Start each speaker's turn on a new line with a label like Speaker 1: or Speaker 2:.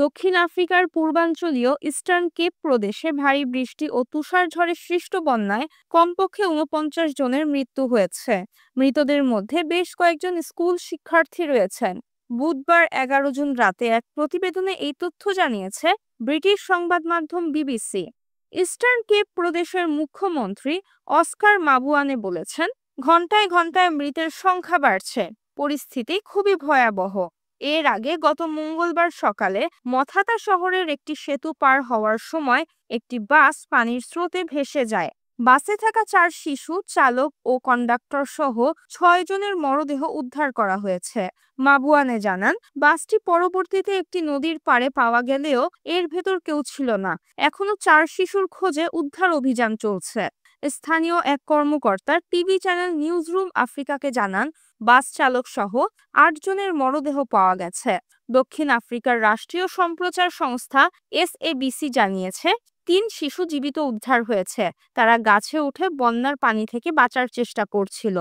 Speaker 1: দক্ষিণ আফ্রিকার পূর্বাঞ্চলীয় ইস্টার্ন কেপ প্রদেশে ভারী বৃষ্টি ও তুষারঝড়ে সৃষ্ট বন্যায় কমপক্ষে ৪৯ জনের মৃত্যু হয়েছে। মৃতদের মধ্যে বেশ কয়েকজন স্কুল শিক্ষার্থী রয়েছেন। বুধবার ১১ জুন রাতে এক প্রতিবেদনে এই তথ্য জানিয়েছে ব্রিটিশ সংবাদ মাধ্যম বিবিসি। ইস্টার্ন কেপ প্রদেশের মুখ্যমন্ত্রী অস্কার মাবুয়ানে বলেছেন, ঘন্টায় ঘন্টায় মৃতের সংখ্যা বাড়ছে, পরিস্থিতি খুবই ভয়াবহ। এর আগে গত মঙ্গলবার সকালে মথাতা শহরের একটি সেতু পার হওয়ার সময় একটি বাস পানির স্রোতে ভেসে যায়। বাসে থাকা ৪ শিশু, চালক ও কন্ডাক্টর সহ ৬ জনের মরদেহ উদ্ধার করা হয়েছে। মাবুয়ানে জানান, বাসটি পরবর্তীতে একটি নদীর পাড়ে পাওয়া গেলেও এর ভেতর কেউ ছিল না। এখনো ৪ শিশুর খোঁজে উদ্ধার অভিযান চলছে। স্থানীয় এক কর্মকর্তা টিভি চ্যানেল নিউজরুম আফ্রিকাকে জানান, বাস চালক সহ ৮ জনের মরদেহ পাওয়া গেছে। দক্ষিণ আফ্রিকার রাষ্ট্রীয় সম্প্রচার সংস্থা এসএবিসি জানিয়েছে, ৩ শিশু জীবিত উদ্ধার হয়েছে। তারা গাছে উঠে বন্যার পানি থেকে বাঁচার চেষ্টা করছিল।